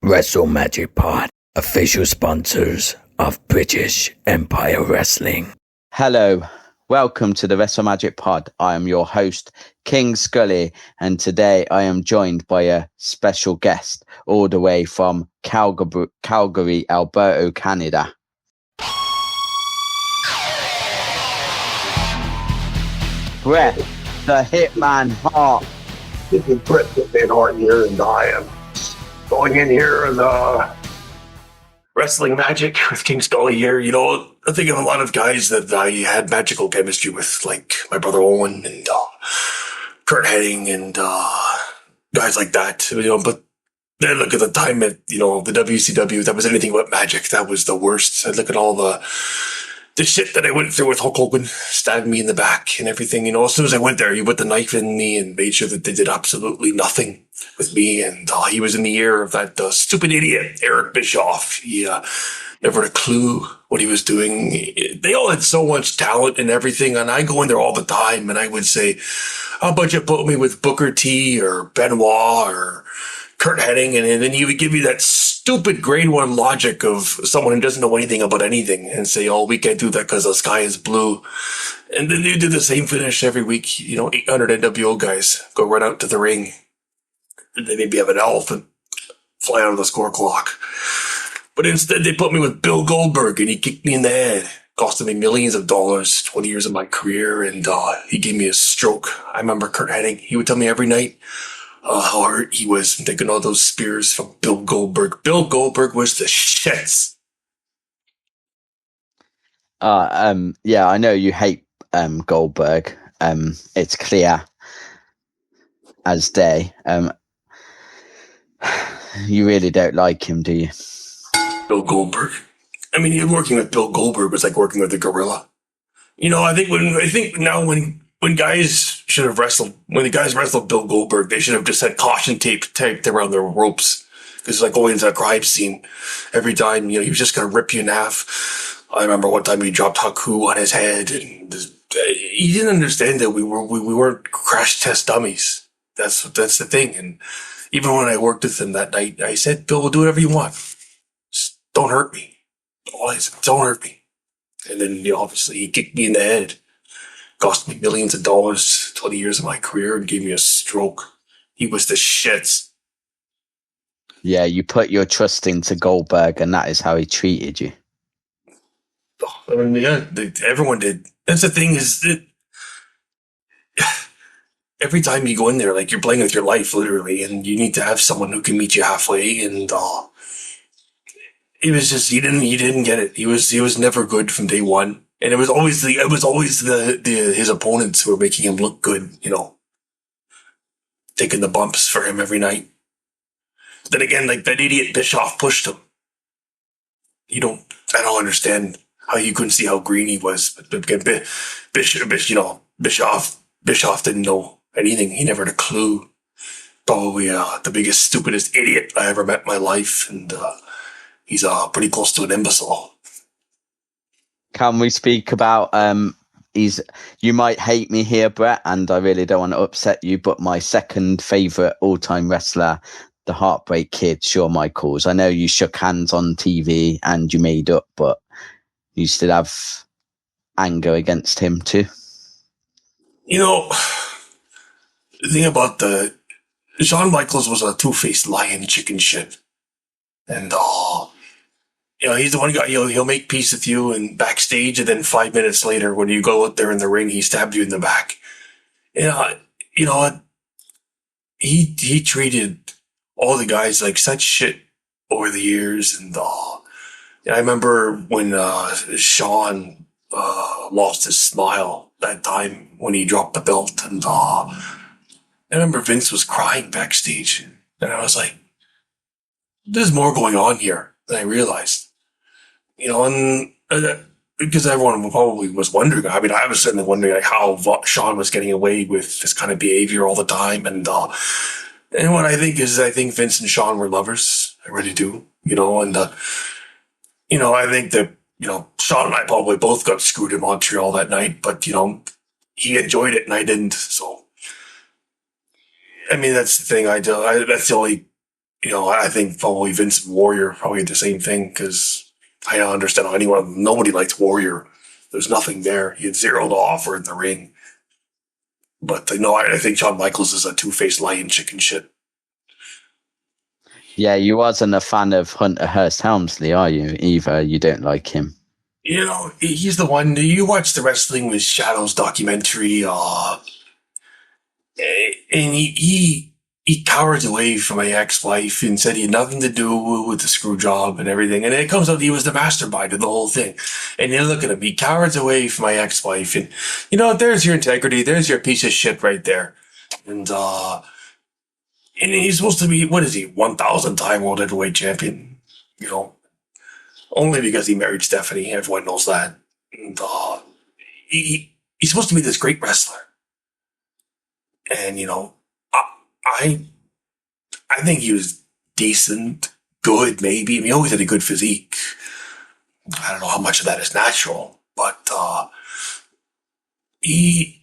Wrestle MagicPod, official sponsors of British Empire Wrestling. Hello, welcome to the Wrestle Magic Pod. I am your host, King Scully, and today I am joined by a special guest all the way from Calgary, Alberta, Canada. Brett, the Hitman Hart. This is Brett the Hitman Hart here, and I am going in here and Wrestling Magic with King Scully here. You know, I think of a lot of guys that I had magical chemistry with, like my brother Owen and Kurt Hennig and guys like that. You know, but then look at the time at, you know, the WCW, that was anything but magic. That was the worst. I look at all the shit that I went through with Hulk Hogan, stabbing me in the back and everything. You know, as soon as I went there, he put the knife in me and made sure that they did absolutely nothing with me. And he was in the ear of that stupid idiot, Eric Bischoff. He never had a clue what he was doing. They all had so much talent and everything. And I go in there all the time and I would say, how about you put me with Booker T or Benoit or Kurt Hennig? And then he would give me that stupid grade one logic of someone who doesn't know anything about anything and say, oh, we can't do that because the sky is blue. And then they do the same finish every week. You know, 800 NWO guys go right out to the ring. And they maybe have an elephant fly out of the score clock. But instead they put me with Bill Goldberg and he kicked me in the head. Costed me millions of dollars, 20 years of my career. And he gave me a stroke. I remember Kurt Hennig. He would tell me every night how hurt he was taking all those spears from Bill Goldberg. Bill Goldberg was the shits. Yeah, I know you hate Goldberg. It's clear as day. You really don't like him, do you? Bill Goldberg. I mean, working with Bill Goldberg was like working with a gorilla. You know, I think when guys should have wrestled, when the guys wrestled Bill Goldberg, they should have just had caution tape taped around their ropes. It's like going into a crime scene every time. You know, he was just going to rip you in half. I remember one time he dropped Haku on his head, and he didn't understand that we weren't crash test dummies. That's the thing. And even when I worked with him that night, I said, Bill, we'll do whatever you want. Just don't hurt me. Always, don't hurt me. And then, you know, obviously he kicked me in the head. Cost me millions of dollars, 20 years of my career, and gave me a stroke. He was the shits. Yeah, you put your trust into Goldberg, and that is how he treated you. I mean, yeah, everyone did. That's the thing is that every time you go in there, like you're playing with your life, literally, and you need to have someone who can meet you halfway. And it was just he didn't get it. He was never good from day one. And it was always his opponents who were making him look good, you know, taking the bumps for him every night. Then again, like that idiot Bischoff pushed him. I don't understand how you couldn't see how green he was. But again, Bischoff didn't know anything. He never had a clue. Probably the biggest, stupidest idiot I ever met in my life. And he's pretty close to an imbecile. Can we speak about you might hate me here, Brett, and I really don't want to upset you, but my second favourite all-time wrestler, the Heartbreak Kid, Shawn Michaels. I know you shook hands on TV and you made up, but you still have anger against him too. You know, the thing about Shawn Michaels was a two-faced lion chicken shit. And you know, he's the one guy, he'll make peace with you and backstage, and then 5 minutes later, when you go out there in the ring, he stabbed you in the back. You know, he treated all the guys like such shit over the years. And I remember when Shawn lost his smile that time when he dropped the belt. And I remember Vince was crying backstage. And I was like, there's more going on here than I realized. You know, and because everyone probably was wondering. I mean, I was certainly wondering like how Shawn was getting away with this kind of behavior all the time. And what I think is, I think Vince and Shawn were lovers. I really do. You know, and you know, I think that, you know, Shawn and I probably both got screwed in Montreal that night, but you know, he enjoyed it and I didn't. So, I mean, that's the thing. That's the only I think probably Vince and Warrior probably the same thing because I don't understand how nobody liked Warrior. There's nothing there. He had zero to offer in the ring. But I think Shawn Michaels is a two-faced lion chicken shit. Yeah, you wasn't a fan of Hunter Hearst Helmsley, are you? Either you don't like him. He's the one. You watch the Wrestling with Shadows documentary, and he cowered away from my ex-wife and said he had nothing to do with the screw job and everything. And it comes out he was the mastermind of the whole thing. And you look at him, he cowers away from my ex-wife. And, there's your integrity. There's your piece of shit right there. And he's supposed to be, what is he, 1,000-time world heavyweight champion? Only because he married Stephanie. Everyone knows that. And he's supposed to be this great wrestler. And, I think he was decent, good, maybe. I mean, he always had a good physique. I don't know how much of that is natural, but he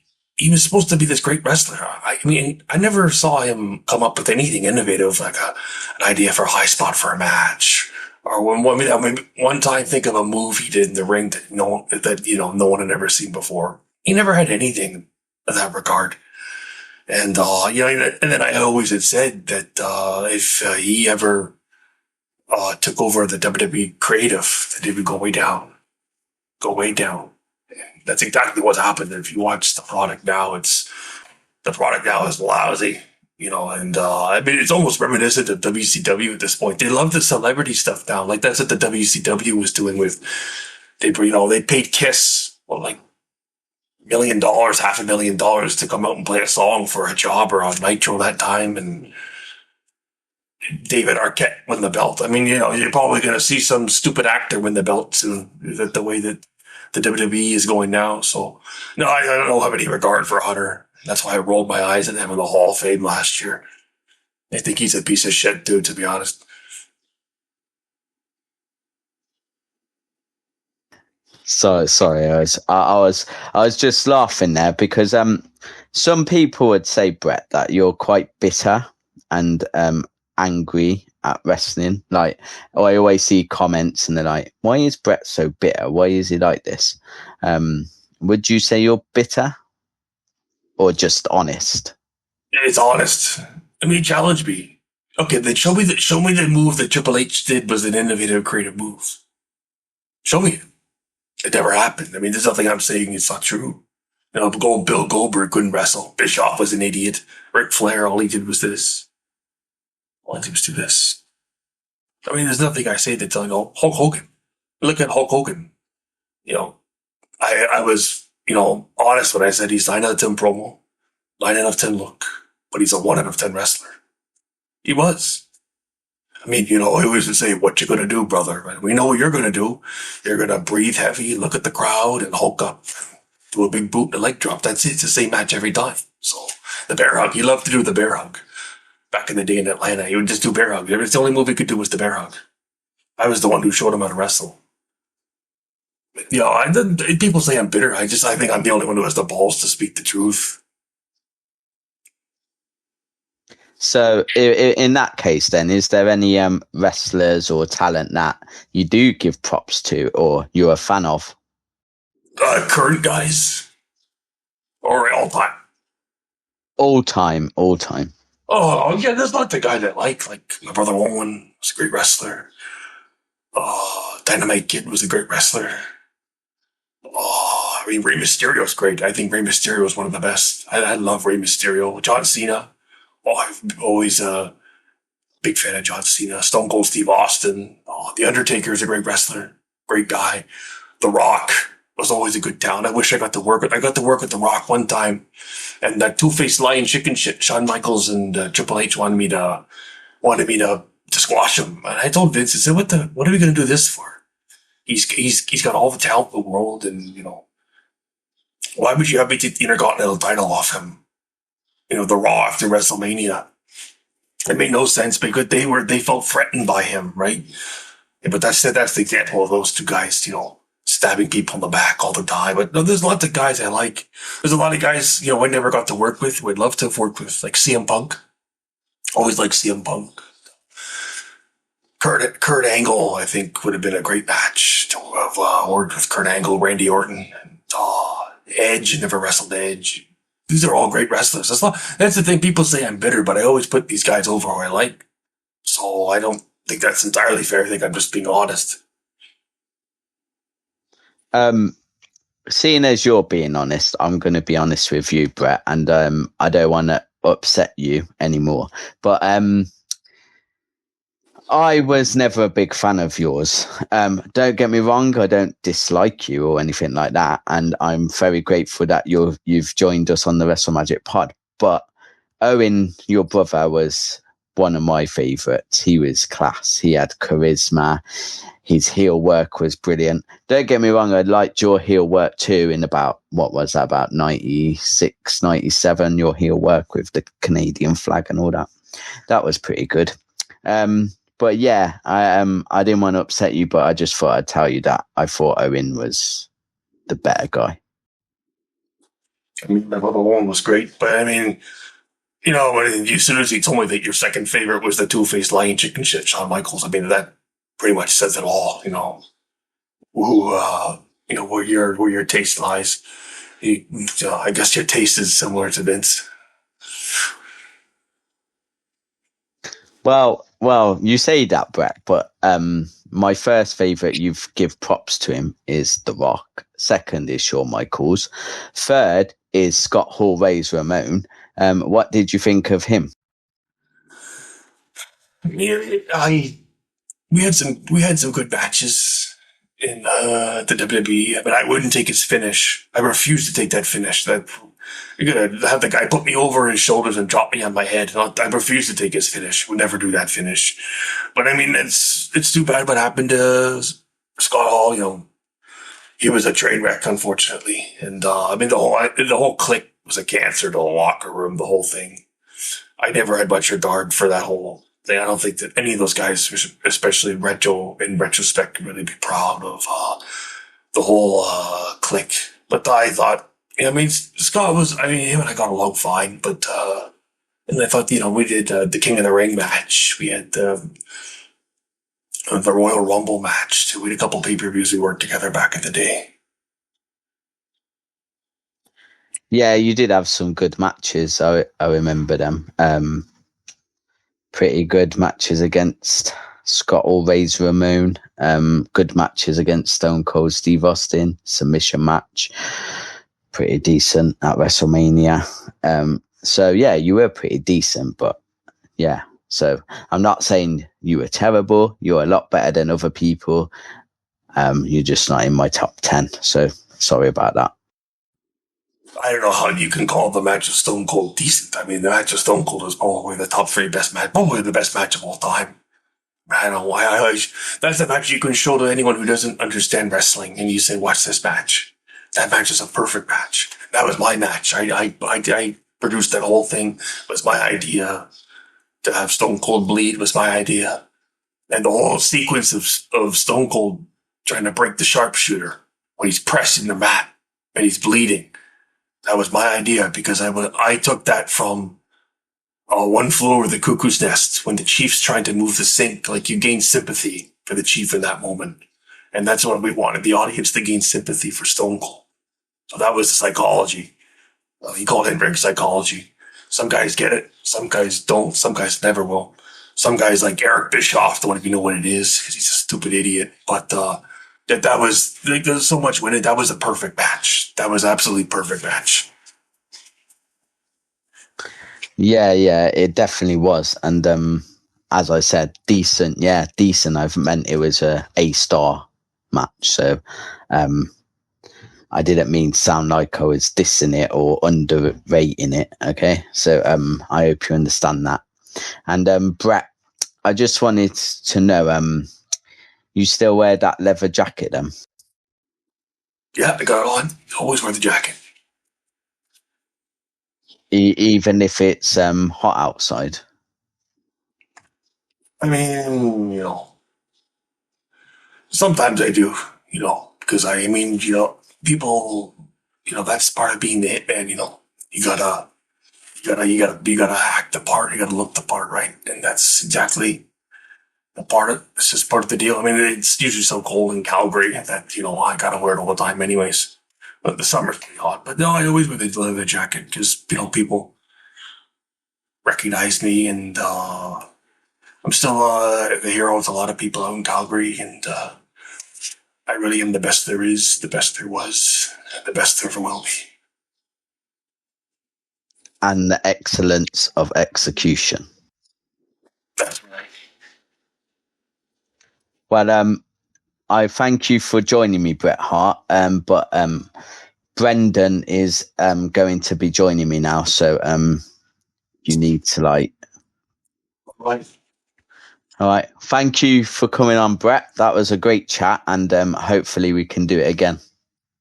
was supposed to be this great wrestler. I mean, I never saw him come up with anything innovative, like an idea for a high spot for a match. Or one time think of a move he did in the ring that no one had ever seen before. He never had anything in that regard. And, and then I always had said that, if he ever, took over the WWE creative, that he would go way down. Go way down. And that's exactly what's happened. If you watch the product now, the product now is lousy, and, it's almost reminiscent of WCW at this point. They love the celebrity stuff now. Like that's what the WCW was doing with, they paid Kiss, $1 million, $500,000 to come out and play a song for a jobber on Nitro that time, and David Arquette win the belt. I mean, you're probably going to see some stupid actor win the belt soon. That the way that the WWE is going now. So, no, I don't have any regard for Hunter. That's why I rolled my eyes at him in the Hall of Fame last year. I think he's a piece of shit, dude, to be honest. So sorry, I was just laughing there because some people would say, Brett, that you're quite bitter and angry at wrestling. Like I always see comments and they're like, "Why is Brett so bitter? Why is he like this?" Would you say you're bitter or just honest? It's honest. I mean, challenge me. Okay, then show me the move that Triple H did was an innovative, creative move. Show me it. It never happened. I mean, there's nothing I'm saying it's not true. Bill Goldberg couldn't wrestle. Bischoff was an idiot. Ric Flair, all he did was this. All he did was do this. I mean, there's nothing I say that's Hulk Hogan. Look at Hulk Hogan. I was, honest when I said he's 9 out of 10 promo, 9 out of 10 look, but he's a 1 out of 10 wrestler. He was. I mean, I always would say, what you gonna do, brother? Right? We know what you're gonna do. You're gonna breathe heavy, look at the crowd, and hulk up. Do a big boot and a leg drop. That's it. It's the same match every time. So, the bear hug. He loved to do the bear hug. Back in the day in Atlanta, he would just do bear hug. It's the only move he could do was the bear hug. I was the one who showed him how to wrestle. People say I'm bitter. I think I'm the only one who has the balls to speak the truth. So in that case, then, is there any wrestlers or talent that you do give props to or you're a fan of? Current guys? Or all time? All time. Oh, yeah, there's not the guy that like my brother Owen was a great wrestler. Dynamite Kid was a great wrestler. I mean, Rey Mysterio's great. I think Rey Mysterio is one of the best. I love Rey Mysterio. John Cena. I'm always a big fan of John Cena. Stone Cold Steve Austin. The Undertaker is a great wrestler. Great guy. The Rock was always a good talent. I wish I got to work with The Rock one time. And that two-faced lion chicken shit, Shawn Michaels and Triple H wanted me to squash him. And I told Vince, I said, what are we going to do this for? He's got all the talent in the world, and, why would you have me take the Intercontinental title off him? The Raw after WrestleMania. It made no sense because they felt threatened by him, right? Yeah, but that's the example of those two guys, stabbing people in the back all the time. But no, there's lots of guys I like. There's a lot of guys, I never got to work with, who I'd love to have worked with, like CM Punk. Always liked CM Punk. Kurt Angle, I think, would have been a great match to have worked with Kurt Angle, Randy Orton, and Edge. Never wrestled Edge. These are all great wrestlers. That's the thing. People say I'm bitter, but I always put these guys over who I like. So I don't think that's entirely fair. I think I'm just being honest. Seeing as you're being honest, I'm going to be honest with you, Brett, and I don't want to upset you anymore. But I was never a big fan of yours. Don't get me wrong, I don't dislike you or anything like that, and I'm very grateful that you've joined us on the Wrestle Magic pod. But Owen, your brother, was one of my favourites. He was class. He had charisma. His heel work was brilliant. Don't get me wrong, I liked your heel work too in about, what was that, about 96, 97, your heel work with the Canadian flag and all that. That was pretty good. But yeah, I didn't want to upset you, but I just thought I'd tell you that I thought Owen was the better guy. I mean, my brother Owen was great, but I mean, you know, as soon as he told me that your second favorite was the two-faced lying chicken shit, Shawn Michaels, I mean, that pretty much says it all, you know, where your taste lies. I guess your taste is similar to Vince. Well, you say that, Brett, but my first favourite, you've give props to him, is The Rock. Second is Shawn Michaels. Third is Scott Hall Ray's Ramon. What did you think of him? Yeah, we had some good matches in the WWE, but I wouldn't take his finish. I refuse to take that finish. That you're gonna have the guy put me over his shoulders and drop me on my head. I refuse to take his finish. Would never do that finish. But I mean, it's too bad what happened to Scott Hall. You know, he was a train wreck, unfortunately. And I mean, the whole clique was a cancer. The whole locker room, the whole thing. I never had much regard for that whole thing. I don't think that any of those guys, especially in retrospect, can really be proud of the whole clique. But I thought, I mean, Scott was, I mean, him and I got along fine, but, and I thought, you know, we did the King of the Ring match. We had the Royal Rumble match too. We had a couple pay-per-views we worked together back in the day. Yeah, you did have some good matches. I remember them. Pretty good matches against Scott Always Ramon. Good matches against Stone Cold Steve Austin. Submission match. Pretty decent at WrestleMania. So yeah, you were pretty decent, but yeah. So I'm not saying you were terrible. You're a lot better than other people. You're just not in my top 10. So sorry about that. I don't know how you can call the match of Stone Cold decent. I mean, the match of Stone Cold is probably the top 3 best match, probably the best match of all time. I don't know why. That's the match you can show to anyone who doesn't understand wrestling, and you say, "Watch this match." That match is a perfect match. That was my match. I produced that whole thing. It was my idea. To have Stone Cold bleed was my idea, and the whole sequence of Stone Cold trying to break the sharpshooter when he's pressing the mat and he's bleeding. That was my idea because I took that from One Flew Over the Cuckoo's Nest when the Chief's trying to move the sink. Like, you gain sympathy for the Chief in that moment. And that's what we wanted the audience to gain sympathy for Stone Cold. So that was the psychology. He called it ring psychology. Some guys get it. Some guys don't. Some guys never will. Some guys like Eric Bischoff don't even know what it is because he's a stupid idiot. But that was, like, there's so much in it. That was a perfect match. That was absolutely perfect match. Yeah, it definitely was. And as I said, decent. Yeah, decent. I've meant it was a A-star match. So I didn't mean sound like I was dissing it or underrating it. Okay, so I hope you understand that. And Brett, I just wanted to know, you still wear that leather jacket then? Yeah, I got it on. Always wear the jacket. Even if it's hot outside? I mean, sometimes I do, because I mean, people, that's part of being the hitman, you gotta act the part, you gotta look the part, right? And that's exactly It's just part of the deal. I mean, it's usually so cold in Calgary that, I gotta wear it all the time anyways. But the summer's pretty hot. But no, I always wear the leather jacket because, people recognize me, and I'm still a hero with a lot of people out in Calgary, and I really am the best there is, the best there was, the best there ever will be. And the excellence of execution. That's right. Well, I thank you for joining me, Bret Hart. But Brendan is going to be joining me now, so you need to Right. All right. Thank you for coming on, Bret. That was a great chat, and hopefully we can do it again.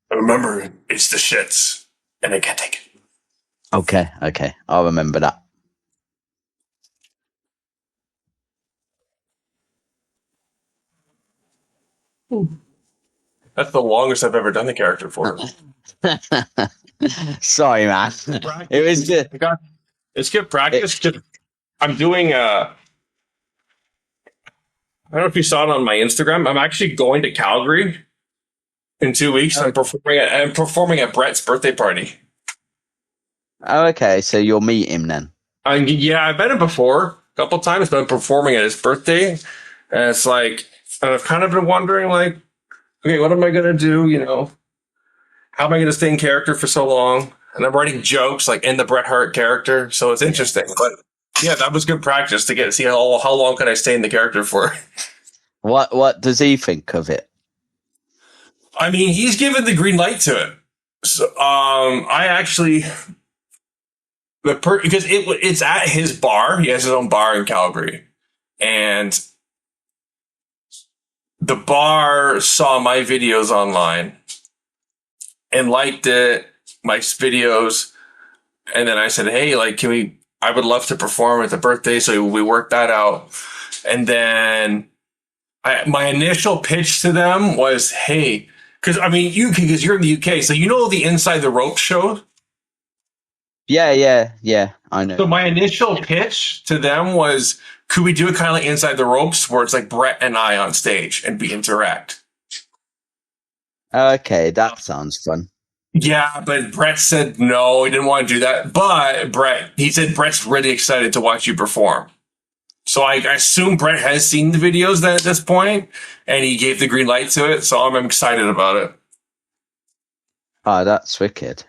Remember, it's the shits, and I can't take it. Okay. I'll remember that. That's the longest I've ever done the character for. Sorry, man. It was good. It's good practice. I'm doing I don't know if you saw it on my Instagram. I'm actually going to Calgary in 2 weeks. I'm performing at Brett's birthday party. Oh, okay. So you'll meet him then. Yeah, I've met him before a couple times, but I'm performing at his birthday. And it's like, and I've kind of been wondering, like, okay, what am I going to do? How am I going to stay in character for so long? And I'm writing jokes like in the Bret Hart character. So it's interesting. But yeah, that was good practice to see how long can I stay in the character for. What does he think of it? I mean, he's given the green light to it. So, I actually, because it's at his bar. He has his own bar in Calgary, and the bar saw my videos online and liked it, my videos, and then I said, "Hey, I would love to perform at the birthday," so we worked that out, and then my initial pitch to them was, "Hey." Because you're in the UK, so the Inside the Ropes show. Yeah, I know. So my initial pitch to them was, could we do it kind of like Inside the Ropes, where it's like Bret and I on stage and we interact? Okay, that sounds fun. Yeah, but Bret said no, he didn't want to do that. But he said Bret's really excited to watch you perform. So I assume Bret has seen the videos then at this point, and he gave the green light to it. So I'm excited about it. Oh, that's wicked.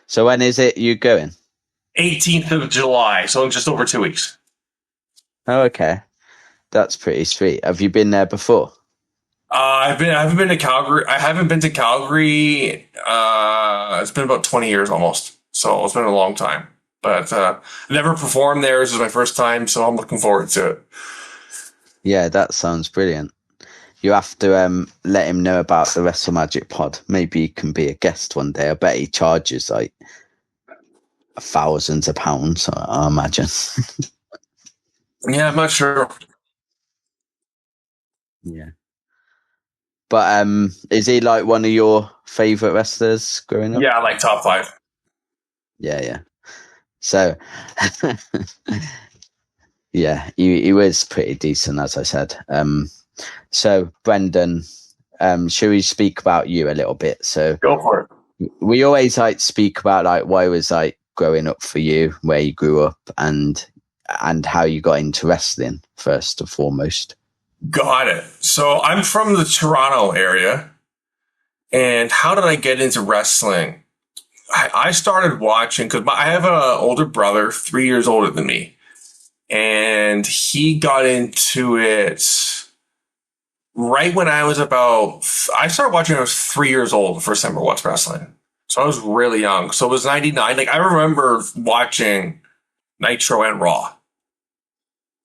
So when is it you going? 18th of July. So in just over 2 weeks. Oh, okay. That's pretty sweet. Have you been there before? I haven't been to Calgary. I haven't been to Calgary. It's been about 20 years almost. So it's been a long time. But never performed there. This is my first time, so I'm looking forward to it. Yeah, that sounds brilliant. You have to let him know about the Wrestle Magic pod. Maybe he can be a guest one day. I bet he charges like thousands of pounds, I imagine. Yeah, I'm not sure. Yeah. But is he like one of your favourite wrestlers growing up? Yeah, like top 5. Yeah. So, yeah, he was pretty decent, as I said. So, Brendan, should we speak about you a little bit? So, go for it. We always speak about why it was growing up for you, where you grew up, and how you got into wrestling first and foremost. Got it. So I'm from the Toronto area, and how did I get into wrestling? I started watching because I have an older brother, 3 years older than me, and he got into it right when I started watching when I was 3 years old, the first time I watched wrestling. So I was really young. So it was 99. I remember watching Nitro and Raw.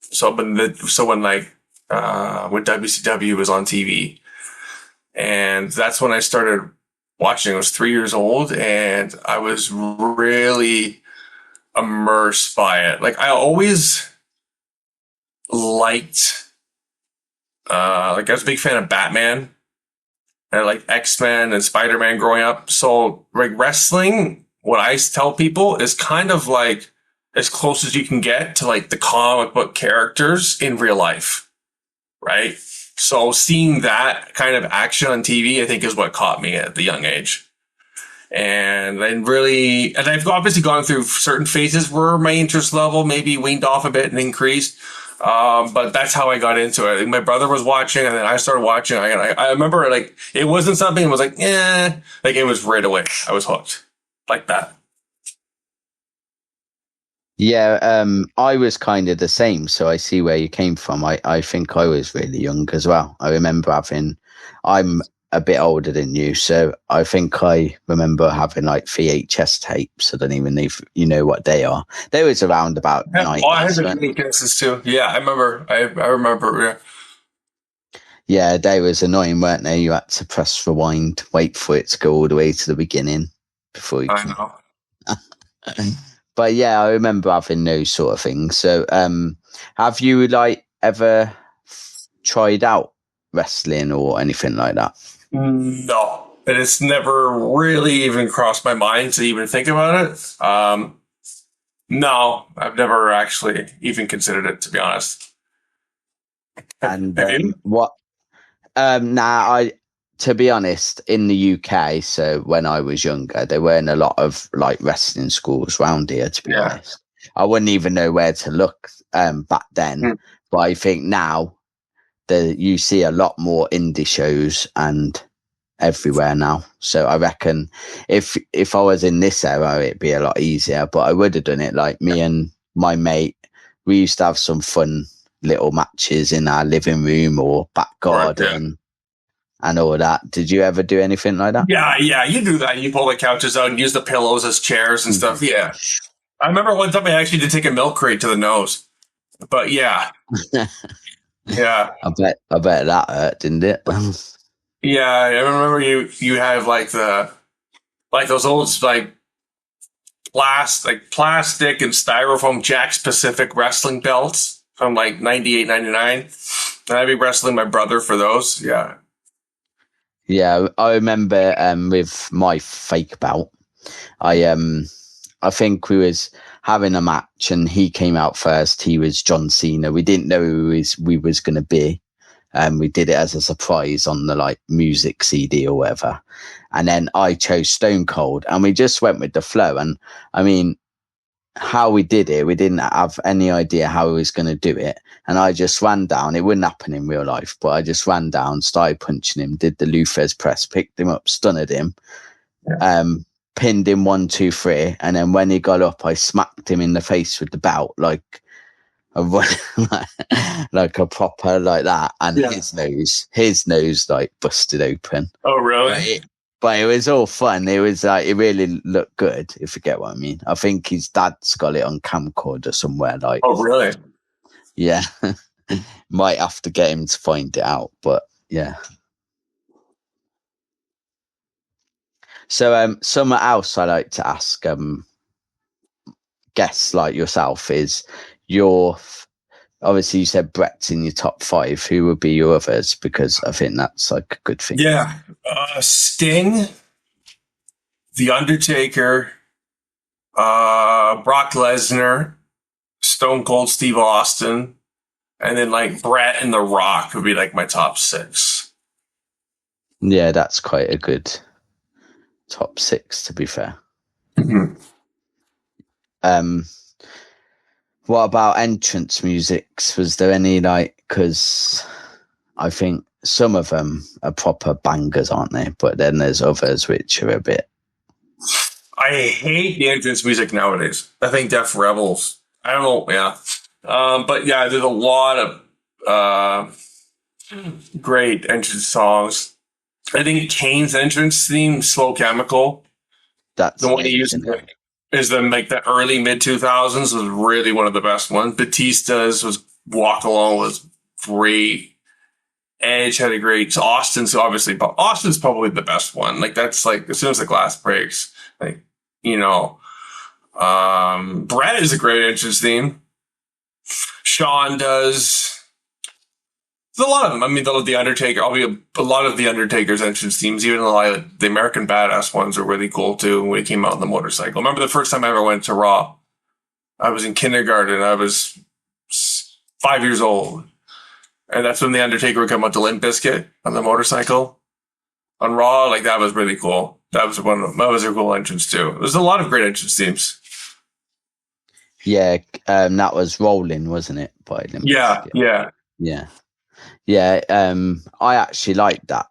So when WCW was on TV, and that's when I started watching. I was 3 years old, and I was really immersed by it. I always liked, I was a big fan of Batman, and I liked X-Men and Spider-Man growing up. So wrestling, what I tell people, is kind of as close as you can get to the comic book characters in real life. right? So seeing that kind of action on TV, I think, is what caught me at the young age. And I've obviously gone through certain phases where my interest level maybe weaned off a bit and increased. But that's how I got into it. My brother was watching, and then I started watching. I remember, like, it wasn't something that was like, like, it was right away. I was hooked like that. Yeah, I was kind of the same, so I see where you came from. I think I was really young as well. I remember I'm a bit older than you, so I think I remember having like VHS tapes. I don't even know if you know what they are. They was around about Yeah, 90s. I had the VHSs too. Yeah, I remember. I remember. Yeah. Yeah, they was annoying, weren't they? You had to press rewind, wait for it to go all the way to the beginning before you can. I know. But yeah, I remember having those sort of things. So, have you like ever tried out wrestling or anything like that? No, and it's never really even crossed my mind to even think about it. No, I've never actually even considered it, to be honest. And Have you? what? To be honest, in the UK, so when I was younger, there weren't a lot of like wrestling schools around here. To be honest, I wouldn't even know where to look back then. But I think now you see a lot more indie shows and everywhere now. So I reckon if I was in this era, it'd be a lot easier. But I would have done it like me and my mate. We used to have some fun little matches in our living room or back garden and all that. Did you ever do anything like that? Yeah, you do that. You pull the couches out and use the pillows as chairs and stuff. Yeah. I remember one time I actually did take a milk crate to the nose. But yeah. Yeah. I bet that hurt, didn't it? Yeah, I remember you have like those old like plastic and styrofoam Jack's Pacific wrestling belts from like 98, 99. And I'd be wrestling my brother for those. Yeah. Yeah, I remember with my fake belt, I think we was having a match and he came out first. He was John Cena. We didn't know who we was going to be. We did it as a surprise on the like music CD or whatever. And then I chose Stone Cold and we just went with the flow. And I mean, how we did it, we didn't have any idea how we was going to do it. And I just ran down. It wouldn't happen in real life, but I just ran down, started punching him, did the Luther's press, picked him up, stunned him, pinned him 1, 2, 3. And then when he got up, I smacked him in the face with the belt, like like a proper like that. And his nose like busted open. Oh, really? But it was all fun. It was like, it really looked good, if you get what I mean. I think his dad's got it on camcorder somewhere. Like, oh, really? Yeah. Might have to get him to find it out, but yeah. So, something else I like to ask guests like yourself is obviously you said Brett's in your top 5. Who would be your others? Because I think that's like a good thing. Yeah. Sting, The Undertaker, Brock Lesnar, Stone Cold Steve Austin, and then like Brett and The Rock would be like my top 6. Yeah, that's quite a good top 6, to be fair. Mm-hmm. What about entrance musics? Was there any like, because I think some of them are proper bangers, aren't they? But then there's others which are a bit. I hate the entrance music nowadays. I think Def Rebels. I don't know. Yeah. But yeah, there's a lot of great entrance songs. I think Kane's entrance theme, Slow Chemical. That's the one he used is the like the early mid 2000s was really one of the best ones. Batista's was Walk Alone was great. Edge had a great. Austin's obviously, but Austin's probably the best one. Like that's like as soon as the glass breaks, like Brett is a great entrance theme. Sean does. There's a lot of them. I mean, the Undertaker. A lot of the Undertaker's entrance themes, even the American Badass ones, are really cool too. When he came out on the motorcycle. Remember the first time I ever went to Raw? I was in kindergarten. I was 5 years old, And that's when the Undertaker would come out to Limp Bizkit on the motorcycle on Raw. Like that was really cool. That was a cool entrance too. There's a lot of great entrance themes. Yeah, that was Rolling, wasn't it? By Limp Bizkit. Yeah. I actually like that.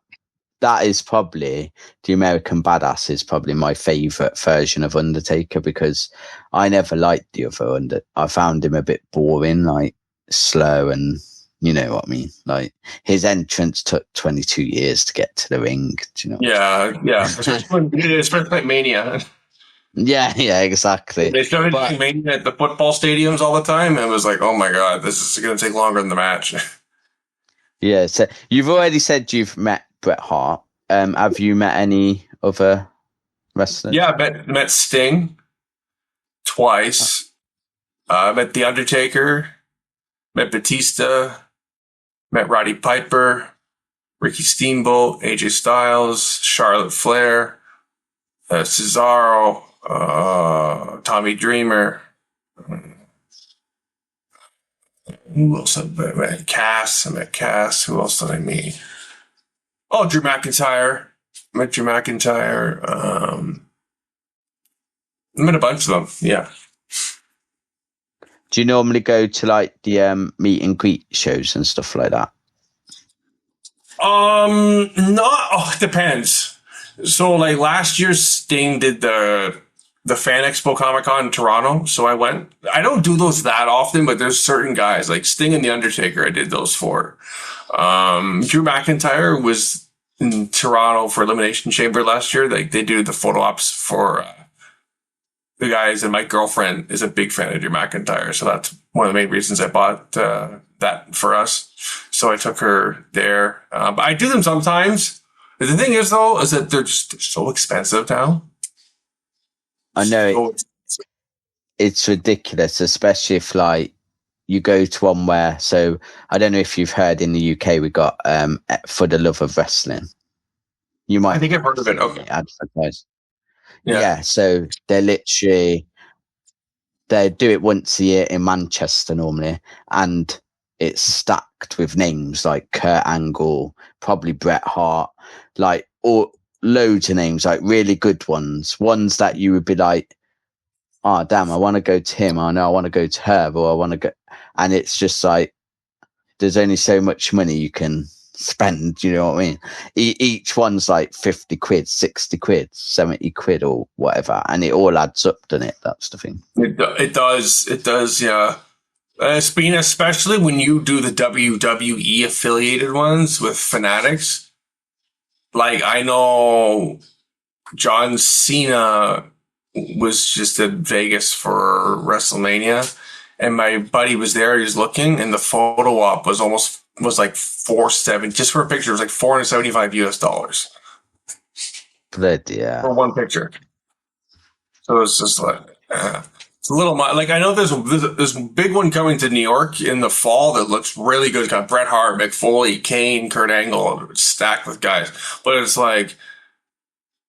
That is probably the American Badass is probably my favorite version of Undertaker because I never liked the other I found him a bit boring, like slow, and you know what I mean. Like his entrance took 22 years to get to the ring. Do you know? Yeah. Especially like Mania. Yeah, exactly. They started doing Mania at the football stadiums all the time, and it was like, oh my god, this is going to take longer than the match. Yeah, so you've already said you've met Bret Hart. Have you met any other wrestlers? Yeah, I met Sting twice. Met The Undertaker. Met Batista. Met Roddy Piper. Ricky Steamboat. AJ Styles. Charlotte Flair. Cesaro. Tommy Dreamer. Who else? I met Cass. Who else did I meet? Oh, Drew McIntyre. Met Drew McIntyre. I met a bunch of them. Yeah. Do you normally go to like the meet and greet shows and stuff like that? It depends. So like last year, Sting did the Fan Expo Comic Con in Toronto, so I went. I don't do those that often, but there's certain guys like Sting and The Undertaker I did those for. Drew McIntyre was in Toronto for Elimination Chamber last year. Like they do the photo ops for the guys, and my girlfriend is a big fan of Drew McIntyre, so that's one of the main reasons I bought that for us. So I took her there. But I do them sometimes. The thing is, though, is that they're so expensive now. I know it's ridiculous, especially if like you go to one where. So I don't know if you've heard in the UK we got For the Love of Wrestling. You might. I think I've heard of it. Okay. Advertised. Yeah. So they do it once a year in Manchester normally, and it's stacked with names like Kurt Angle, probably Bret Hart, like loads of names, like really good ones that you would be like, oh damn, I want to go to him, oh no, I want to go to her, or I want to go, and it's just like there's only so much money you can spend, you know what I mean? Each one's like 50 quid, 60 quid, 70 quid or whatever, and it all adds up, doesn't it? That's the thing. It does, yeah. Especially when you do the WWE affiliated ones with Fanatics. Like, I know John Cena was just in Vegas for WrestleMania, and my buddy was there. He was looking, and the photo op was like $470 just for a picture. It was like $475 Bloody yeah. for one picture. So it's just like it's a little like I know there's a big one coming to New York in the fall that looks really good. It's got Bret Hart, Mick Foley, Kane, Kurt Angle, stacked with guys. But it's like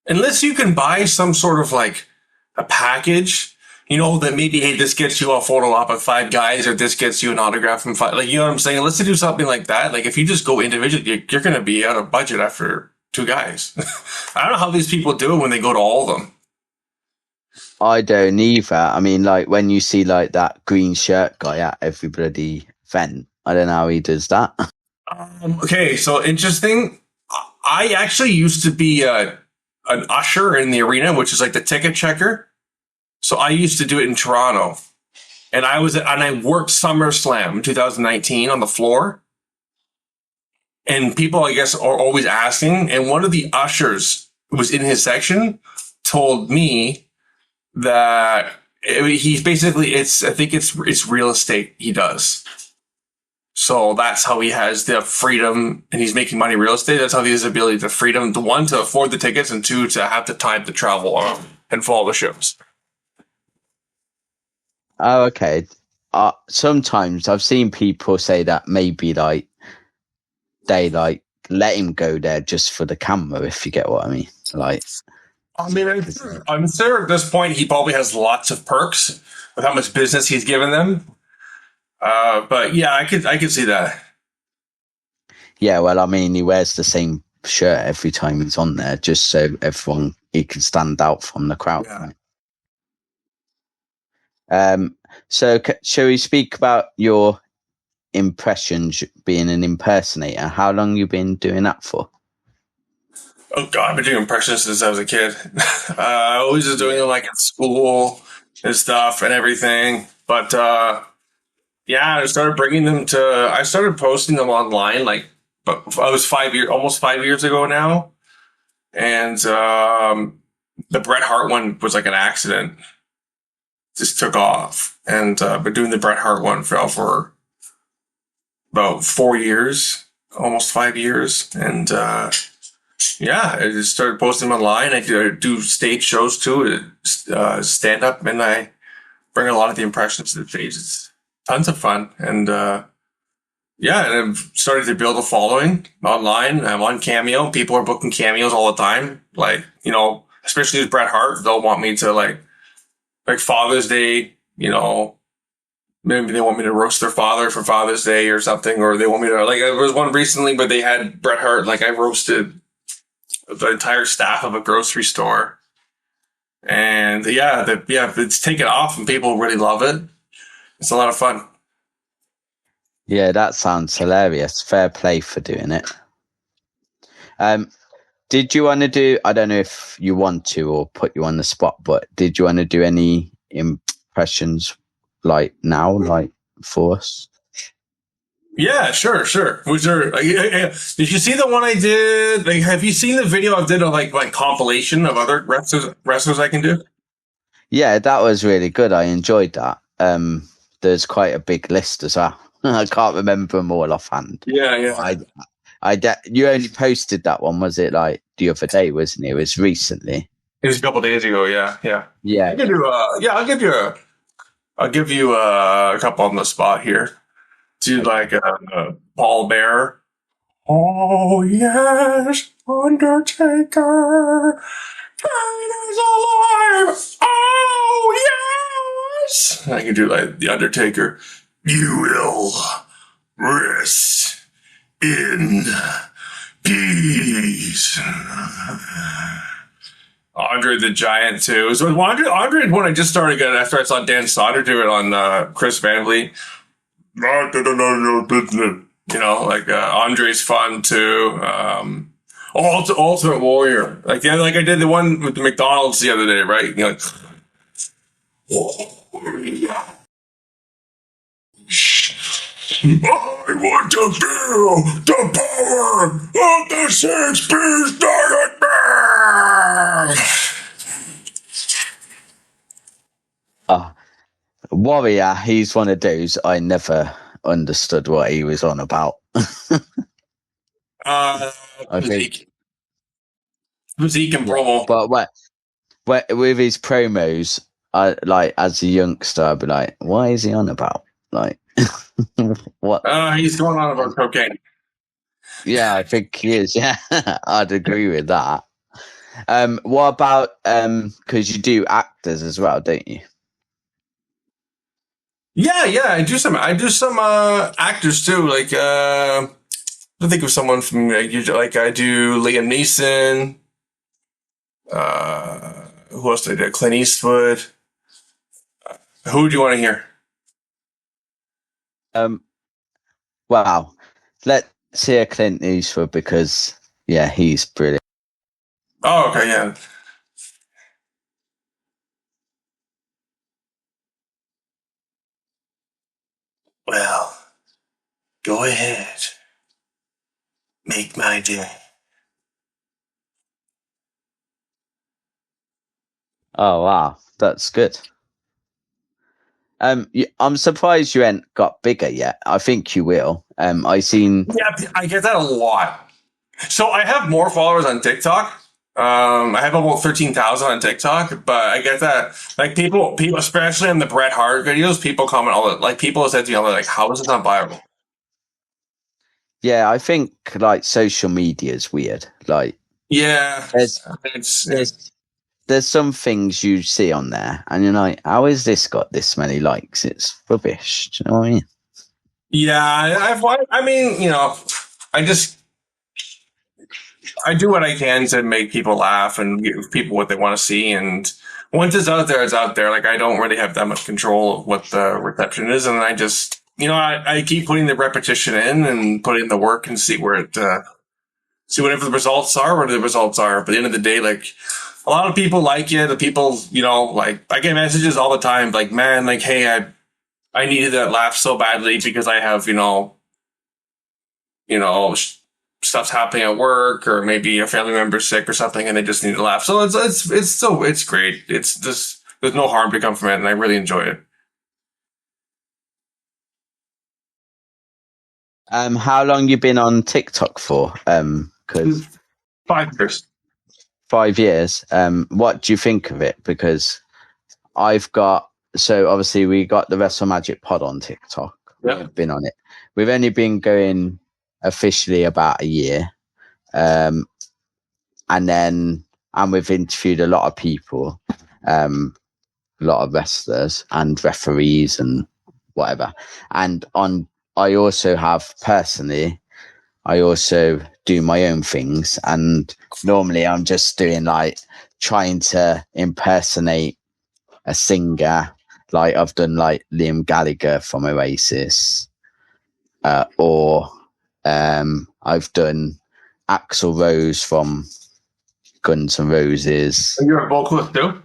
unless you can buy some sort of like a package. You know, that maybe, hey, this gets you a photo op of 5 guys, or this gets you an autograph from 5. Like, you know what I'm saying? Unless they do something like that, like if you just go individually, you're going to be out of budget after 2 guys. I don't know how these people do it when they go to all of them. I don't either. I mean, like when you see like that green shirt guy at every bloody event, I don't know how he does that. Okay, so interesting. I actually used to be an usher in the arena, which is like the ticket checker. So I used to do it in Toronto, and I worked SummerSlam 2019 on the floor, and people, I guess, are always asking. And one of the ushers who was in his section told me that he's basically, I think it's real estate he does. So that's how he has the freedom, and he's making money real estate. That's how he has the ability, the freedom, the 1, to afford the tickets, and 2, to have the time to travel and follow the shows. Oh, okay. Sometimes I've seen people say that maybe like they like let him go there just for the camera, if you get what I mean. Like, I mean, I'm sure at this point he probably has lots of perks with how much business he's given them. But yeah, I could see that. Yeah, well, I mean, he wears the same shirt every time he's on there, just so he can stand out from the crowd. Yeah. Right? So, shall we speak about your impressions, being an impersonator? How long you been doing that for? Oh God, I've been doing impressions since I was a kid. I always was doing them like at school and stuff and everything. But yeah, I started bringing them to. I started posting them online but I was almost 5 years ago now. And the Bret Hart one was like an accident, just took off. And been doing the Bret Hart one for about 4 years, almost 5 years, and. Yeah, I just started posting them online. I do stage shows too, stand up, and I bring a lot of the impressions to the stage. It's tons of fun, and yeah, and I've started to build a following online. I'm on Cameo. People are booking cameos all the time. Like, especially with Bret Hart, they'll want me to like Father's Day. Maybe they want me to roast their father for Father's Day or something, or they want me to there was one recently, but they had Bret Hart. Like I roasted the entire staff of a grocery store, and it's taken off, and people really love it. It's a lot of fun. Yeah, that sounds hilarious. Fair play for doing it. Did you want to do? I don't know if you want to or put you on the spot, but did you want to do any impressions for us? Yeah, sure. Was there? Did you see the one I did? Have you seen the video I did of like compilation of other wrestlers I can do? Yeah, that was really good. I enjoyed that. There's quite a big list as well. I can't remember them all offhand. Yeah. You only posted that one, was it like the other day? Wasn't it? It was recently. It was a couple days ago. Yeah. Yeah. I'll give you a couple on the spot here. Do like Paul Bearer. Oh yes, Undertaker. Kane is alive. Oh yes. I can do like the Undertaker. You will rest in peace. Andre the Giant too. So Andre when I just started getting after I saw Dan Sauter do it on Chris Van Vliet. Andre's fun too. Ultimate Warrior. I did the one with the McDonald's the other day, right? I want to feel the power of the 6-piece Giant Man! Warrior, he's one of those I never understood what he was on about. Physique and promo. But with his promos, as a youngster, I'd be like, what is he on about? Like, what? He's going on about cocaine. Yeah, I think he is. Yeah, I'd agree with that. What about because you do actors as well, don't you? Yeah, I do some actors too. Like I think of someone from I do Liam Neeson. Who else did I do? Clint Eastwood. Who do you want to hear? Wow. Let's hear Clint Eastwood because he's brilliant. Oh, okay, yeah. Well, go ahead. Make my day. Oh, wow. That's good. I'm surprised you ain't got bigger yet. I think you will. Yeah, I get that a lot. So I have more followers on TikTok. I have about 13,000 on TikTok, but I get that people, especially on the Bret Hart videos, people comment all the people have said to me, like, how is this not viral? Yeah, I think social media is weird. There's some things you see on there, and you're like, how has this got this many likes? It's rubbish. Do you know what I mean? Yeah, I do what I can to make people laugh and give people what they want to see. And once it's out there, it's out there. Like, I don't really have that much control of what the reception is. And I just, I keep putting the repetition in and putting the work and see where it, see whatever the results are, whatever the results are. But at the end of the day, like, a lot of people like it. The people, like, I get messages all the time, like, man, like, hey, I needed that laugh so badly because I have, stuff's happening at work, or maybe a family member's sick or something, and they just need to laugh. So it's great. It's just, there's no harm to come from it, and I really enjoy it. How long you been on TikTok for? 'Cause 5 years. 5 years. What do you think of it? Because so obviously we got the WrestleMagicPod on TikTok. Yep. We've been on it. We've only been going officially about a year. And we've interviewed a lot of people, a lot of wrestlers and referees and whatever. And I also do my own things. And normally I'm just doing like trying to impersonate a singer. Like I've done like Liam Gallagher from Oasis, or I've done Axl Rose from Guns N' Roses. And you're a vocalist too?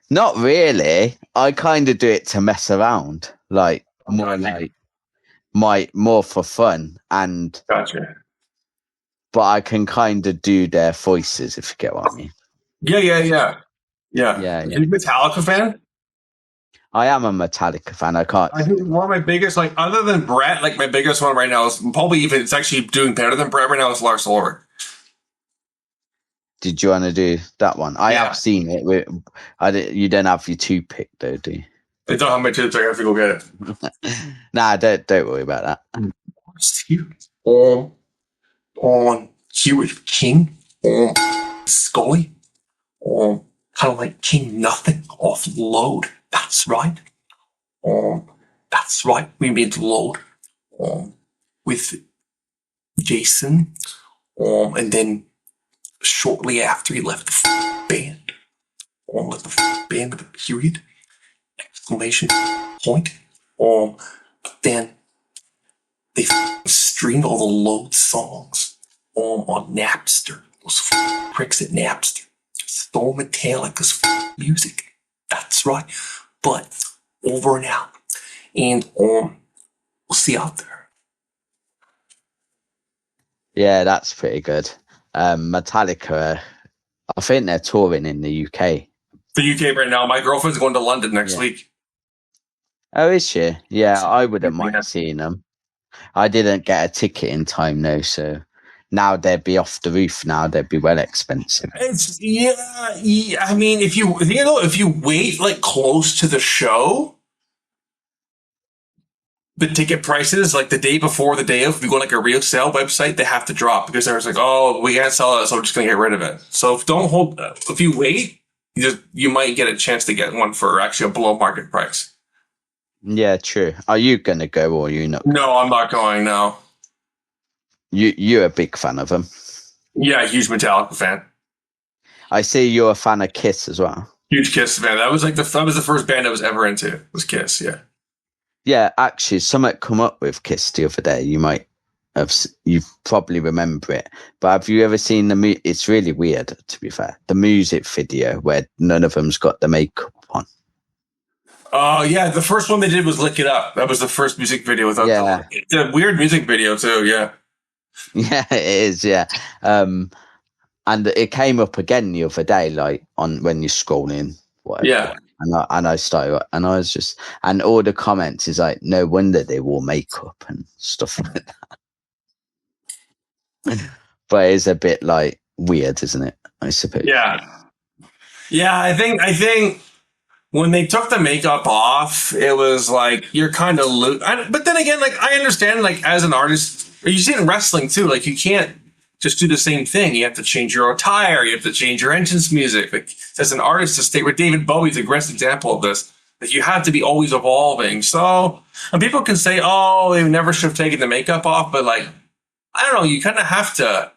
Not really. I kind of do it to mess around, like more for fun. And gotcha. But I can kind of do their voices, if you get what I mean. Yeah. Are you a Metallica fan? I am a Metallica fan. I think one of my biggest, like, other than Brett, like, my biggest one right now is probably, even it's actually doing better than Brett right now, is Lars Ulrich. Did you want to do that one? I have seen it. You don't have your toothpick though, do you? I don't have my toothpick. I have to go get it. Nah, don't worry about that. Here with King Scully, kind of like King Nothing off Load. That's right. That's right. We made Load with Jason, and then shortly after he left the band, left the band with a period, exclamation point. Then they streamed all the Load songs on Napster. Those pricks at Napster stole Metallica's music. That's right. But over and out. And we'll see you out there. Yeah, that's pretty good. Metallica, I think they're touring in the UK. The UK right now. My girlfriend's going to London next week. Oh, is she? Yeah, I wouldn't mind seeing them. I didn't get a ticket in time though, so now they'd be off the roof. Now they'd be well expensive. It's I mean, if you wait like close to the show, the ticket prices, like the day before, the day of, if you go on like a real sale website, they have to drop because there's like, oh, we can't sell it, so we're just gonna get rid of it. So if you wait, you might get a chance to get one for actually a below market price. Yeah, true. Are you gonna go or are you not? No, I'm not going. No. You're a big fan of them. Yeah, huge Metallica fan. I see you're a fan of Kiss as well. Huge Kiss fan. That was the first band I was ever into. Was Kiss? Yeah. Yeah, actually, something come up with Kiss the other day. You probably remember it, but have you ever seen it's really weird, to be fair. The music video where none of them's got the makeup on. Oh, yeah. The first one they did was Lick It Up. That was the first music video without it's a weird music video, too. Yeah. Yeah, it is. Yeah. And it came up again the other day, like when you're scrolling. Whatever. Yeah. And I started, and I was just, and all the comments is like, no wonder they wore makeup and stuff like that. But it's a bit like weird, isn't it? I suppose. Yeah. Yeah. I think when they took the makeup off, it was like, you're kind of but then again, like, I understand, like, as an artist, or you see it in wrestling too, like, you can't just do the same thing. You have to change your attire. You have to change your entrance music. Like, as an artist, to stay with David Bowie's a great example of this. Like, you have to be always evolving. So, and people can say, oh, they never should have taken the makeup off, but like, I don't know, you kind of have to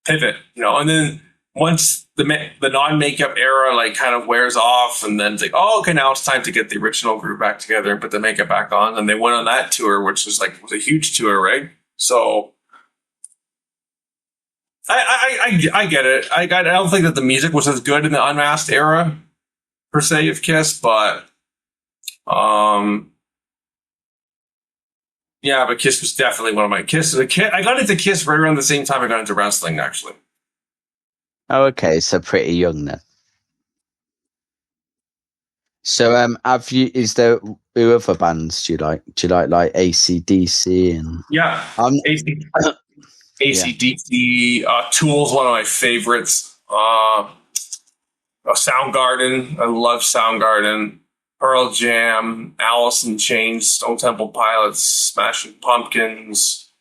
pivot, and then once the non-makeup era like kind of wears off, and then it's like, oh, okay, now it's time to get the original group back together and put the makeup back on. And they went on that tour, which was a huge tour, right? So I get it. I don't think that the music was as good in the Unmasked era per se of Kiss, but yeah, but Kiss was definitely one of my Kiss. I got into Kiss right around the same time I got into wrestling, actually. Oh, okay, so pretty young then. So, is there who other bands do you like? Do you like AC/DC and? Yeah, AC/DC. Tool's one of my favorites. Soundgarden. I love Soundgarden. Pearl Jam, Alice in Chains, Stone Temple Pilots, Smashing Pumpkins,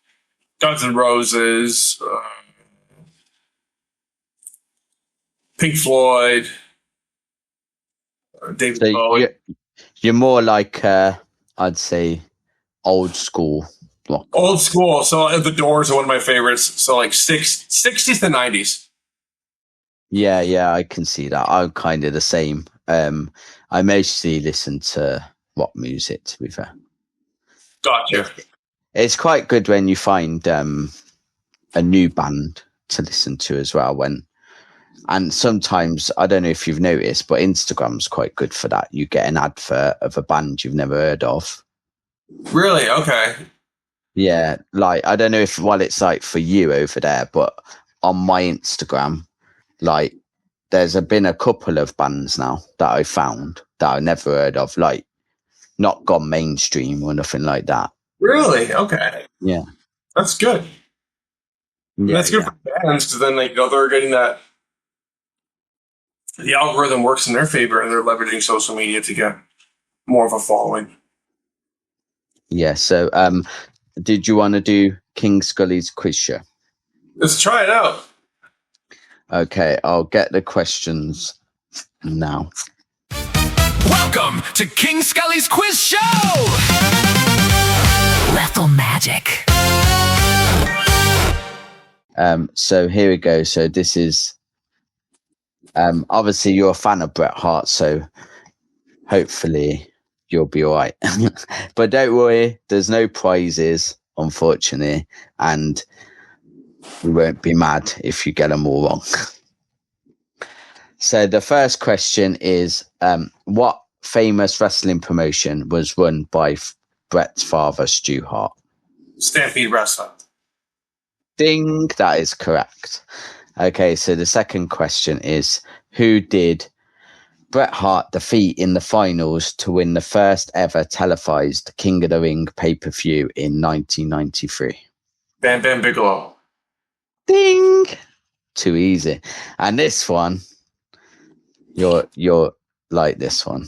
Guns N' Roses, Pink Floyd, David Bowie. You're more like, I'd say, old school rock. Old school. So The Doors are one of my favorites. So like 60s to 90s. Yeah, I can see that. I'm kind of the same. I mostly listen to rock music, to be fair. Gotcha. It's quite good when you find a new band to listen to as well. And sometimes, I don't know if you've noticed, but Instagram's quite good for that. You get an advert of a band you've never heard of. Really? Okay. Yeah, like, I don't know what it's like for you over there, but on my Instagram, like, there's been a couple of bands now that I found that I've never heard of, like, not gone mainstream or nothing like that. Really? Okay. Yeah. That's good. Yeah, that's good for bands, because then they're getting that. The algorithm works in their favor, and they're leveraging social media to get more of a following. Yeah. So, did you want to do King Scully's quiz show? Let's try it out. Okay, I'll get the questions now. Welcome to King Scully's quiz show. Wrestle Magic. So here we go. So this is obviously you're a fan of Bret Hart, so hopefully you'll be all right. But don't worry, there's no prizes, unfortunately, and we won't be mad if you get them all wrong. So the first question is, what famous wrestling promotion was run by Bret's father, Stu Hart? Stampede Wrestling. Ding, that is correct. Okay, so the second question is, who did Bret Hart defeat in the finals to win the first ever televised King of the Ring pay-per-view in 1993? Bam Bam Bigelow. Ding! Too easy. And this one, you're like this one.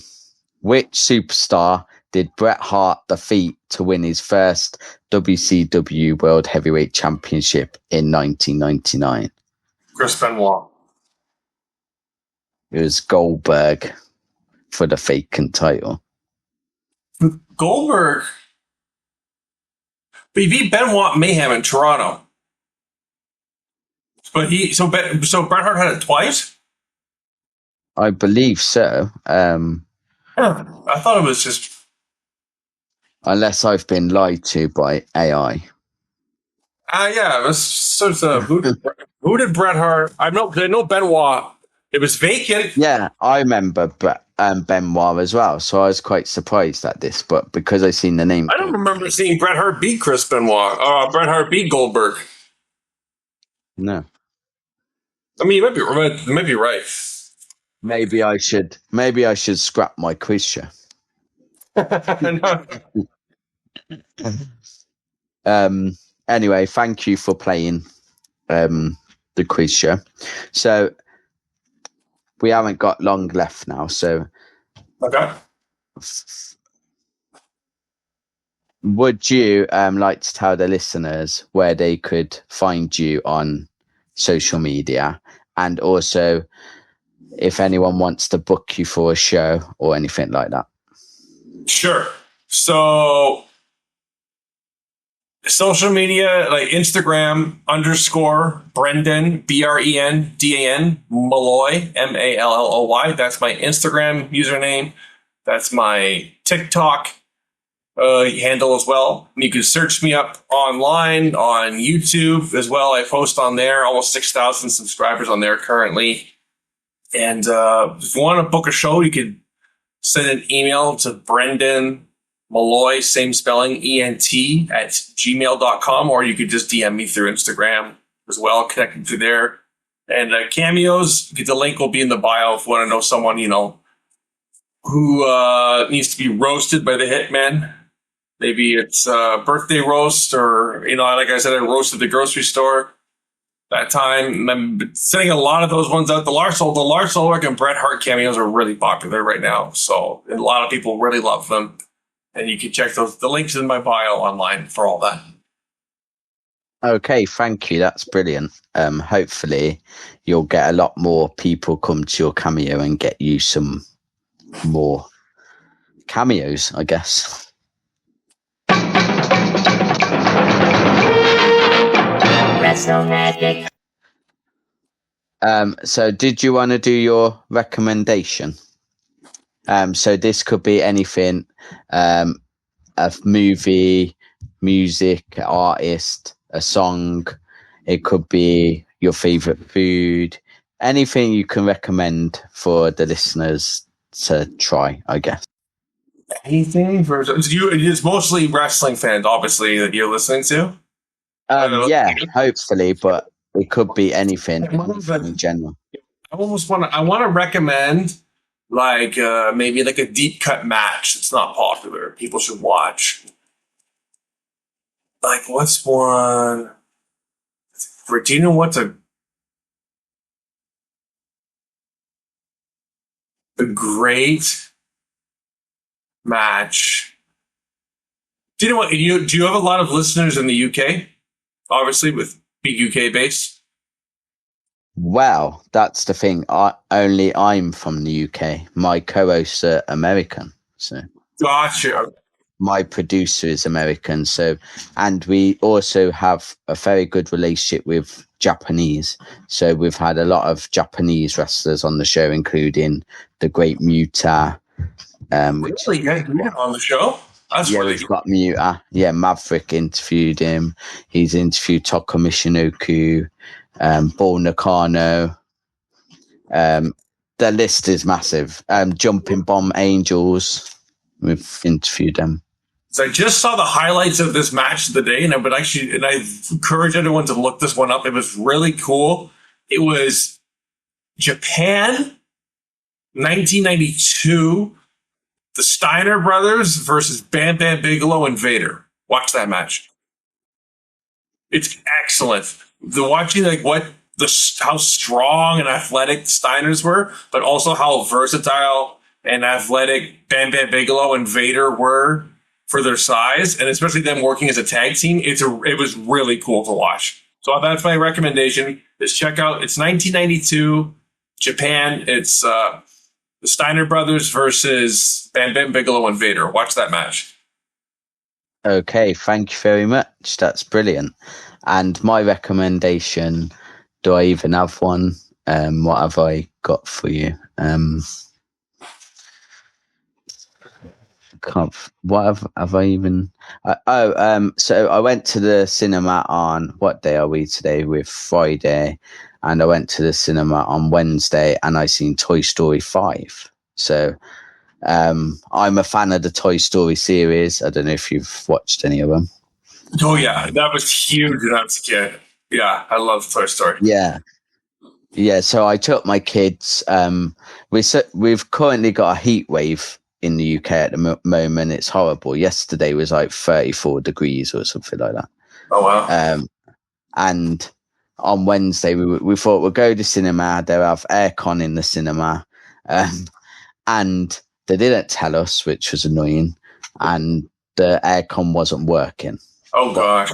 Which superstar did Bret Hart defeat to win his first WCW World Heavyweight Championship in 1999? Chris Benoit. It was Goldberg for the vacant title. Goldberg. But he beat Benoit Mayhem in Toronto. But so Bret Hart had it twice? I believe so. I thought it was just... Unless I've been lied to by AI. Yeah, it was sort of... Who did Bret Hart... I know Benoit. It was vacant. Yeah, I remember Benoit as well, so I was quite surprised at this, but because I seen the name... I don't remember seeing Bret Hart beat Chris Benoit. Bret Hart beat Goldberg. No. I mean, you might be right. Maybe I should scrap my quiz show. Anyway, thank you for playing the quiz show. So we haven't got long left now. So Okay. Would you like to tell the listeners where they could find you on social media, and also if anyone wants to book you for a show or anything like that? Sure. So social media, like Instagram _ Brendan, BRENDAN, Malloy, MALLOY. That's my Instagram username. That's my TikTok handle as well. You can search me up online on YouTube as well. I post on there, almost 6,000 subscribers on there currently. And if you want to book a show, you could send an email to Brendan Malloy, same spelling, ENT at gmail.com, or you could just DM me through Instagram as well, connected through there. And cameos, the link will be in the bio if you want to know someone, who needs to be roasted by the Hitman. Maybe it's a birthday roast, or, like I said, I roasted the grocery store that time. I'm sending a lot of those ones out. The Lars Ulrich and Bret Hart cameos are really popular right now. So a lot of people really love them. And you can check the links in my bio online for all that. Okay, thank you. That's brilliant. Hopefully you'll get a lot more people come to your cameo and get you some more cameos, I guess. Wrestle Magic. So did you want to do your recommendation? So this could be anything, a movie, music, artist, a song. It could be your favorite food, anything you can recommend for the listeners to try, I guess. Anything for you? It's mostly wrestling fans, obviously, that you're listening to. Yeah, hopefully, but it could be anything in general. I want to recommend maybe like a deep cut match that's not popular. People should watch. Like, what's one? Do you know what's a great match? Do you know what? Do you have a lot of listeners in the UK? Obviously, with big UK base. Well, that's the thing. I'm from the UK. My co-hosts are American, so Gotcha. my producer is American. So, and we also have a very good relationship with Japanese. So we've had a lot of Japanese wrestlers on the show, including the Great Muta. Really, you guys met on the show? That's yeah, really we've got Muta. Yeah, Maverick interviewed him. He's interviewed Taka Michinoku, Bull Nakano. The list is massive. Jumping Bomb Angels. We've interviewed them. So I just saw the highlights of this match of the day, and I encourage everyone to look this one up. It was really cool. It was Japan, 1992. The Steiner brothers versus Bam Bam Bigelow and Vader. Watch that match. It's excellent. Watching how strong and athletic the Steiners were, but also how versatile and athletic Bam Bam Bigelow and Vader were for their size, and especially them working as a tag team. It was really cool to watch. So that's my recommendation. Is check out. It's 1992 Japan. It's the Steiner brothers versus Bam Bam Bigelow and Vader. Watch that match. Okay, thank you very much. That's brilliant. And my recommendation, do I even have one? What have I got for you? What have I even? So I went to the cinema on, what day are we today? We're Friday. And I went to the cinema on Wednesday and I seen Toy Story 5. So I'm a fan of the Toy Story series. I don't know if you've watched any of them. Oh, yeah. That was huge when I was a kid. Yeah, I love Toy Story. Yeah. Yeah, so I took my kids. We've currently got a heat wave in the UK at the moment. It's horrible. Yesterday was like 34 degrees or something like that. Oh, wow. And on Wednesday, we thought we'll go to cinema. They'll have aircon in the cinema. And they didn't tell us, which was annoying. And the aircon wasn't working. Oh, gosh.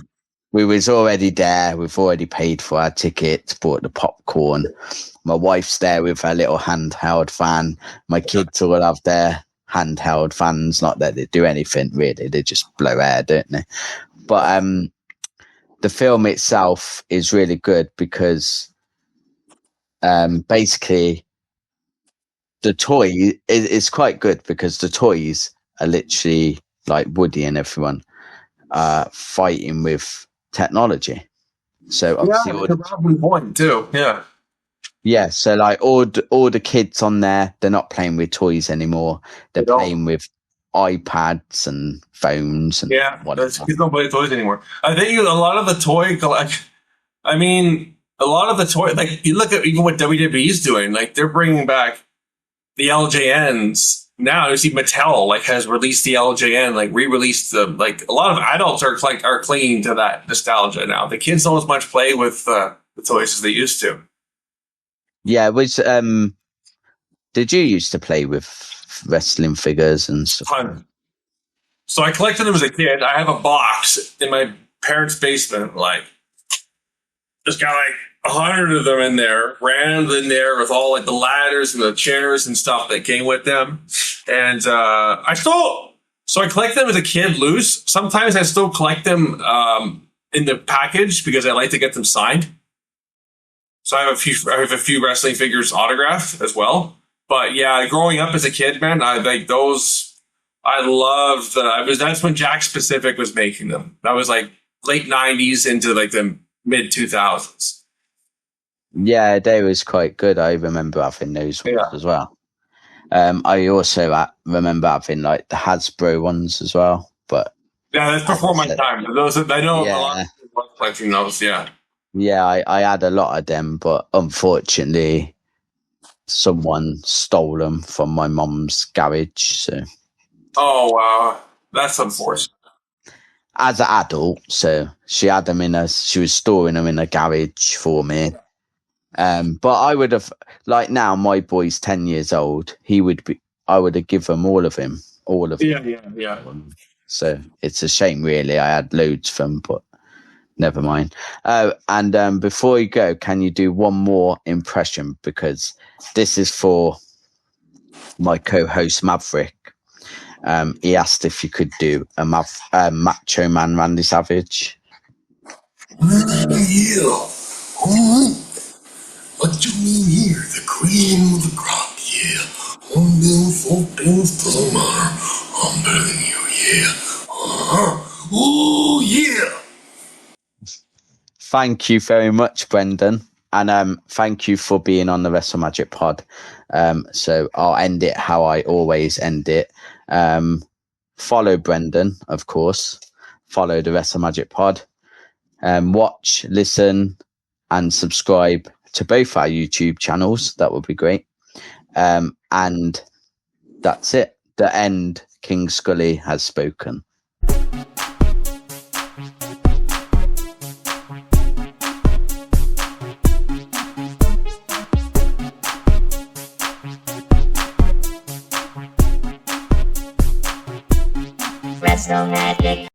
We was already there. We've already paid for our tickets, bought the popcorn. My wife's there with her little handheld fan. My kids all have their handheld fans. Not that they do anything, really. They just blow air, don't they? But the film itself is really good because basically the toy is quite good because the toys are literally like Woody and everyone fighting with technology. So obviously, that's a relevant point too. Yeah. Yeah, so like all the kids on there, they're not playing with toys anymore. They're playing with iPads and phones and whatever. Kids don't play toys anymore. I think a lot of the toy like you look at even what WWE's doing, like they're bringing back the LJNs now. You see Mattel like has released the LJN, like re-released them. Like a lot of adults are clinging to that nostalgia now. The kids don't as much play with the toys as they used to. Yeah, which did you used to play with wrestling figures and stuff? So I collected them as a kid. I have a box in my parents' basement, like just got like 100 of them in there, rammed in there with all like the ladders and the chairs and stuff that came with them. And I collect them as a kid loose. Sometimes I still collect them in the package because I like to get them signed. So I have a few wrestling figures autographed as well. But yeah, growing up as a kid, man, I like those. I loved that's when Jack Specific was making them. That was like late 90s into like the mid 2000s. Yeah, they was quite good. I remember having those ones as well. I also remember having like the Hasbro ones as well. But yeah, that's before my time. Those I know a lot of people collecting those. Yeah. Yeah, I had a lot of them, but unfortunately, someone stole them from my mum's garage. So, oh wow, that's unfortunate. As an adult, so she had them she was storing them in a garage for me. But I would have now my boy's 10 years old. I would have given all of him. Yeah. So it's a shame, really. I had loads of them, but. Never mind. And before you go, can you do one more impression? Because this is for my co-host Maverick. He asked if you could do a Macho Man Randy Savage. Yeah. What you mean here? The cream of the crop, yeah. I'm better than you, yeah. Ooh, yeah. Thank you very much, Brendan. And thank you for being on the Wrestle Magic Pod. So I'll end it how I always end it. Follow Brendan, of course. Follow the Wrestle Magic Pod. Watch, listen, and subscribe to both our YouTube channels. That would be great. And that's it. The end. King Scully has spoken. Wrestle Magic.